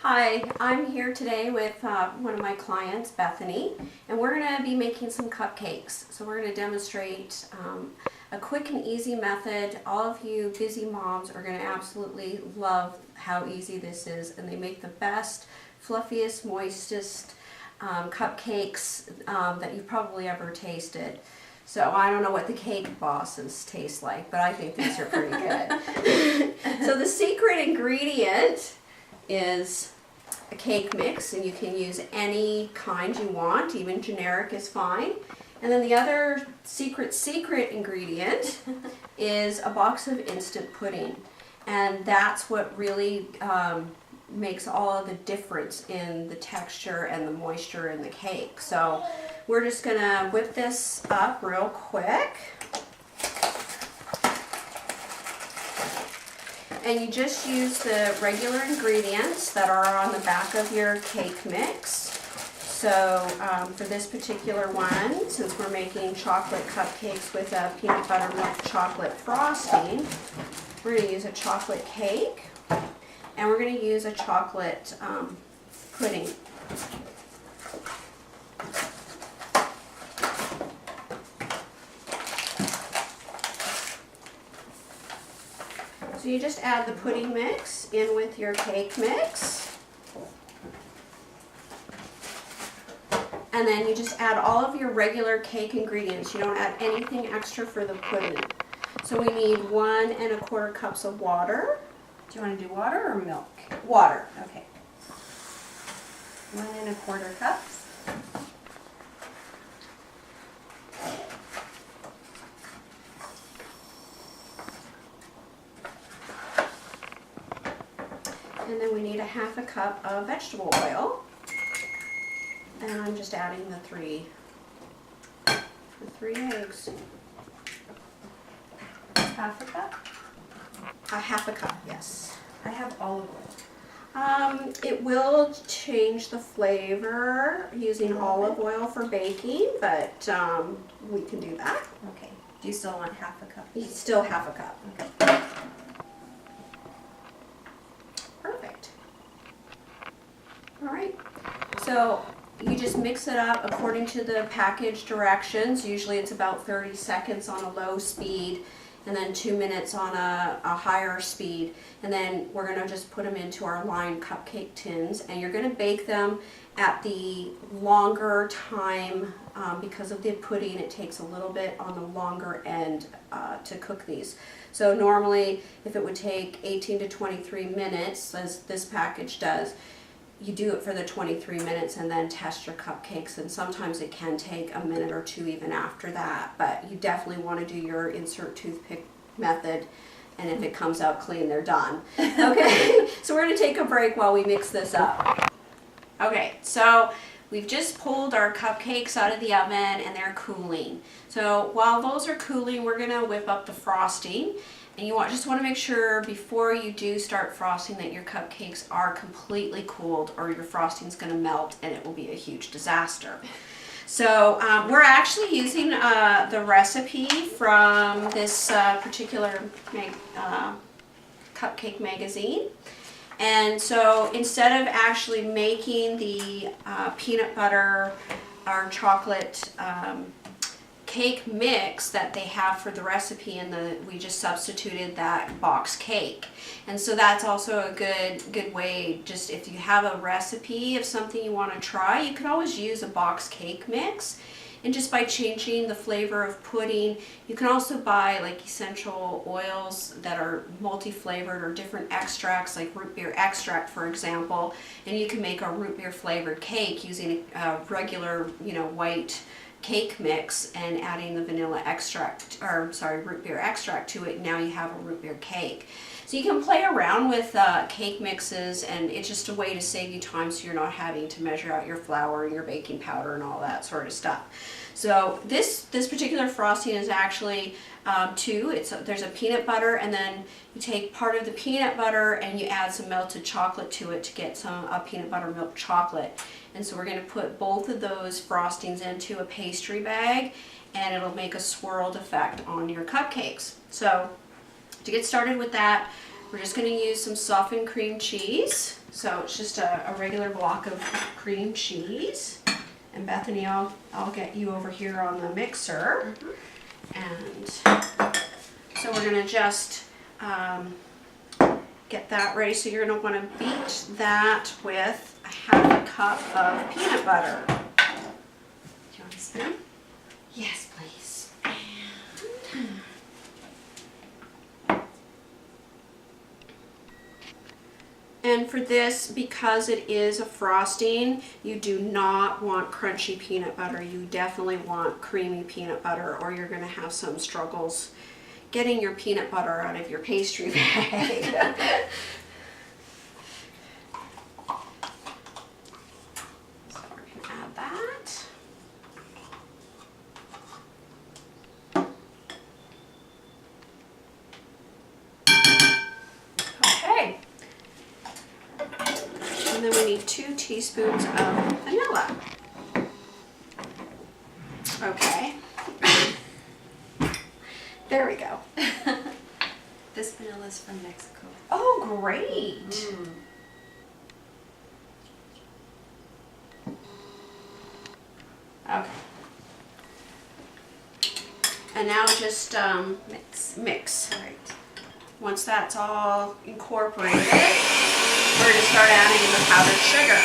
Hi, I'm here today with one of my clients, Bethany, and we're going to be making some cupcakes. So we're going to demonstrate a quick and easy method. All of you busy moms are going to absolutely love how easy this is, and they make the best, fluffiest, moistest cupcakes that you've probably ever tasted. So I don't know what the cake bosses taste like, but I think these are pretty good. So the secret ingredient is a cake mix, and you can use any kind you want, even generic is fine. And then the other secret ingredient is a box of instant pudding, and that's what really makes all of the difference in the texture and the moisture in the cake. So we're just gonna whip this up real quick. And you just use the regular ingredients that are on the back of your cake mix. So for this particular one, since we're making chocolate cupcakes with a peanut butter milk chocolate frosting, we're going to use a chocolate cake, and we're going to use a chocolate pudding. So you just add the pudding mix in with your cake mix. And then you just add all of your regular cake ingredients. You don't add anything extra for the pudding. So we need 1 1/4 cups of water. Do you want to do water or milk? Water. Okay. 1 1/4 cups. And then we need a 1/2 cup of vegetable oil. And I'm just adding the three eggs. 1/2 cup? A 1/2 cup, yes. I have olive oil. It will change the flavor using olive oil for baking, but we can do that. Okay. Do you still want 1/2 cup? Still 1/2 cup. Okay. Perfect. All right. So you just mix it up according to the package directions. Usually it's about 30 seconds on a low speed, and then 2 minutes on a higher speed. And then we're going to just put them into our lined cupcake tins, and you're going to bake them at the longer time because of the pudding. It takes a little bit on the longer end to cook these. So normally if it would take 18 to 23 minutes, as this package does, you do it for the 23 minutes and then test your cupcakes, and sometimes it can take a minute or two even after that, but you definitely want to do your insert toothpick method, and if it comes out clean, they're done. Okay, so we're going to take a break while we mix this up. Okay, so we've just pulled our cupcakes out of the oven and they're cooling. So while those are cooling, we're going to whip up the frosting. And you just want to make sure before you do start frosting that your cupcakes are completely cooled, or your frosting's going to melt and it will be a huge disaster. So we're actually using the recipe from this particular cupcake magazine. And so instead of actually making the peanut butter or chocolate cake mix that they have for the recipe, and we just substituted that box cake. And so that's also a good way, just if you have a recipe of something you want to try, you can always use a box cake mix. And just by changing the flavor of pudding, you can also buy like essential oils that are multi-flavored, or different extracts like root beer extract, for example, and you can make a root beer flavored cake using a regular, white cake mix and adding the vanilla extract, root beer extract to it. Now you have a root beer cake. So you can play around with cake mixes, and it's just a way to save you time, so you're not having to measure out your flour and your baking powder and all that sort of stuff. So this particular frosting is actually there's a peanut butter, and then you take part of the peanut butter and you add some melted chocolate to it to get a peanut butter milk chocolate. And so we're going to put both of those frostings into a pastry bag, and it'll make a swirled effect on your cupcakes. So to get started with that, We're just going to use some softened cream cheese. So it's just a regular block of cream cheese. And Bethany, I'll get you over here on the mixer. And so we're going to just get that ready. So you're going to want to beat that with a half a cup of peanut butter. Do you want a spoon? Yes, please. And for this, because it is a frosting, you do not want crunchy peanut butter. You definitely want creamy peanut butter, or you're going to have some struggles getting your peanut butter out of your pastry bag. So we're going to add that. Okay. And then we need 2 teaspoons of vanilla. Okay. There we go. This vanilla is from Mexico. Oh, great. Okay. And now just mix. All right. Once that's all incorporated, we're going to start adding the powdered sugar.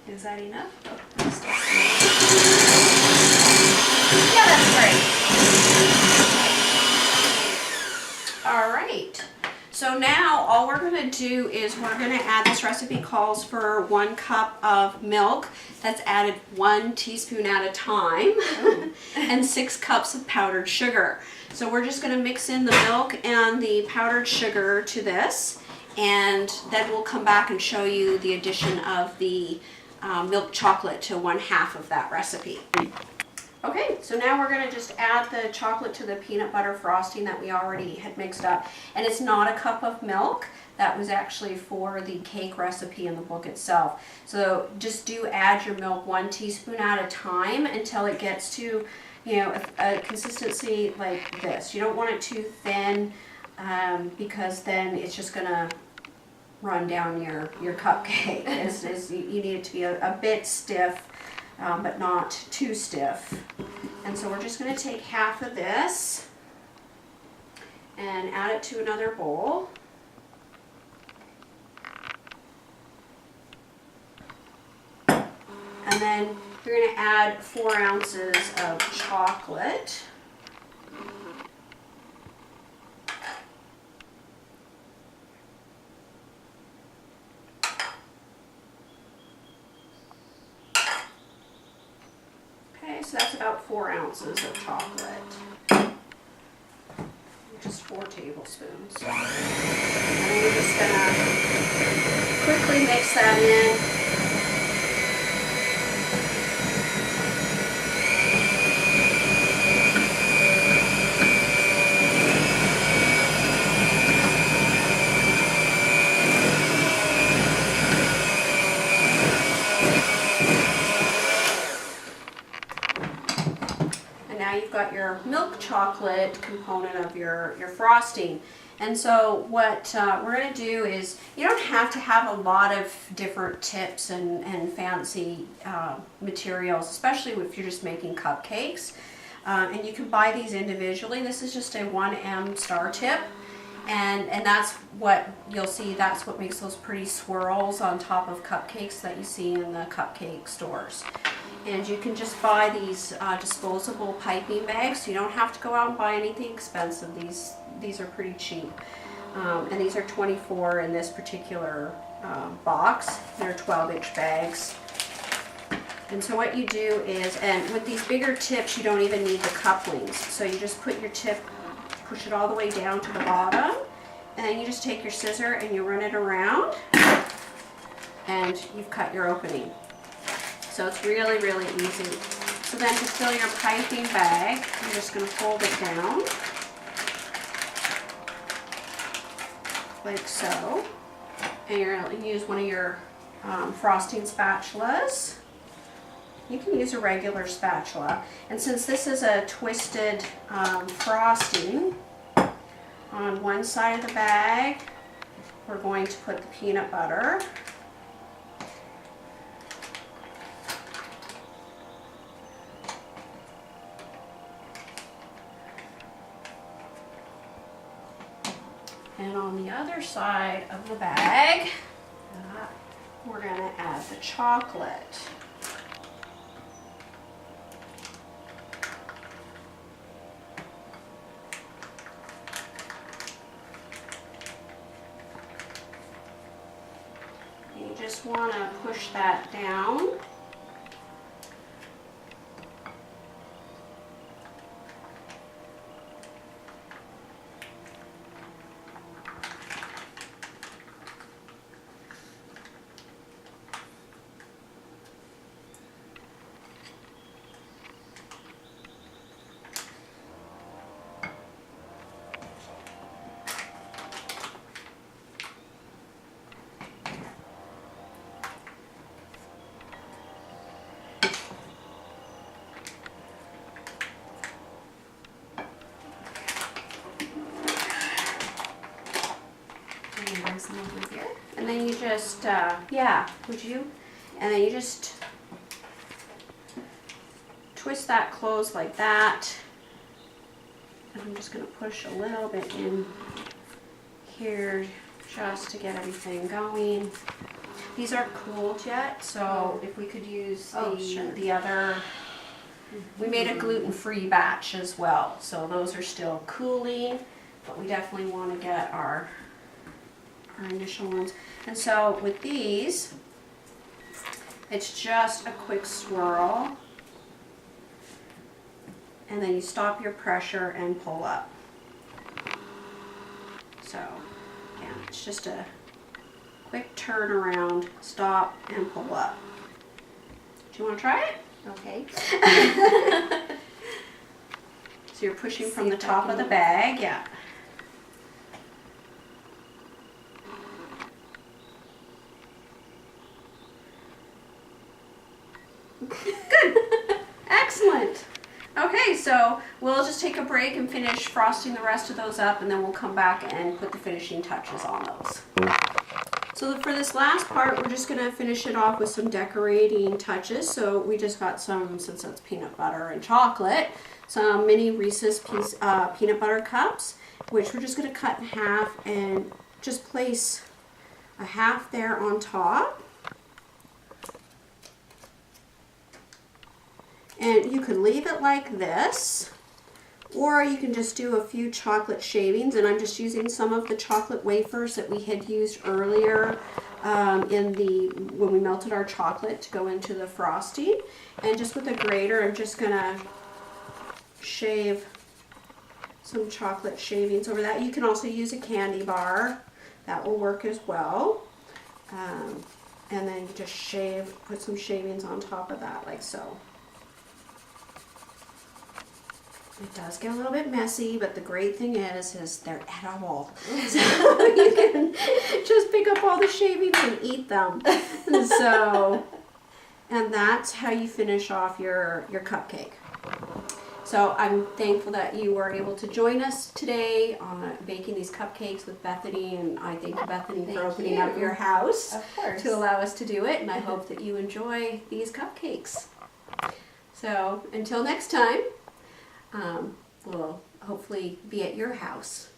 Is that enough? Yeah, that's great. All right. So now all we're going to do is we're going to add, this recipe calls for 1 cup of milk that's added 1 teaspoon at a time and 6 cups of powdered sugar. So we're just going to mix in the milk and the powdered sugar to this, and then we'll come back and show you the addition of the milk chocolate to 1/2 of that recipe. Okay, so now we're going to just add the chocolate to the peanut butter frosting that we already had mixed up. And it's not a cup of milk. That was actually for the cake recipe in the book itself. So just do add your milk 1 teaspoon at a time until it gets to, you know, a consistency like this. You don't want it too thin because then it's just going to run down your cupcake. You need it to be a bit stiff, but not too stiff. And so we're just going to take half of this and add it to another bowl. And then you're going to add 4 ounces of chocolate. So that's about 4 ounces of chocolate, just 4 tablespoons. And then we're just gonna quickly mix that in. You've got your milk chocolate component of your frosting. And so what we're going to do is, you don't have to have a lot of different tips and fancy materials, especially if you're just making cupcakes. And you can buy these individually. This is just a 1M star tip. And that's what you'll see, that's what makes those pretty swirls on top of cupcakes that you see in the cupcake stores. And you can just buy these disposable piping bags, so you don't have to go out and buy anything expensive. These are pretty cheap. And these are 24 in this particular box. They're 12-inch bags. And so what you do is, and with these bigger tips, you don't even need the couplings. So you just put your tip, push it all the way down to the bottom, and then you just take your scissor and you run it around. and you've cut your opening. So it's really, really easy. So then to fill your piping bag, you're just going to fold it down like so. And you're going to use one of your frosting spatulas. You can use a regular spatula. And since this is a twisted frosting, on one side of the bag, we're going to put the peanut butter. And on the other side of the bag, we're going to add the chocolate. You just want to push that down. Some over here. And then you just, yeah, would you? And then you just twist that closed like that. And I'm just going to push a little bit in here just to get everything going. These aren't cooled yet, so if we could use the other, we made a gluten-free batch as well, so those are still cooling, but we definitely want to get our initial ones. And so with these, it's just a quick swirl, and then you stop your pressure and pull up. So yeah, it's just a quick turn around, stop, and pull up. Do you want to try it? Okay. So you're pushing from the top of the bag, yeah. Good. Excellent. Okay, so we'll just take a break and finish frosting the rest of those up, and then we'll come back and put the finishing touches on those. So for this last part, we're just going to finish it off with some decorating touches. So we just got some, since it's peanut butter and chocolate, some mini Reese's peanut butter cups, which we're just going to cut in half and just place a half there on top. And you could leave it like this, or you can just do a few chocolate shavings, and I'm just using some of the chocolate wafers that we had used earlier when we melted our chocolate to go into the frosting. And just with a grater, I'm just gonna shave some chocolate shavings over that. You can also use a candy bar, that will work as well. And then just put some shavings on top of that, like so. It does get a little bit messy, but the great thing is they're edible. So you can just pick up all the shavings and eat them. And that's how you finish off your cupcake. So I'm thankful that you were able to join us today on baking these cupcakes with Bethany, and I thank you, Bethany, for opening up your house to allow us to do it, and I hope that you enjoy these cupcakes. So until next time, we'll hopefully be at your house.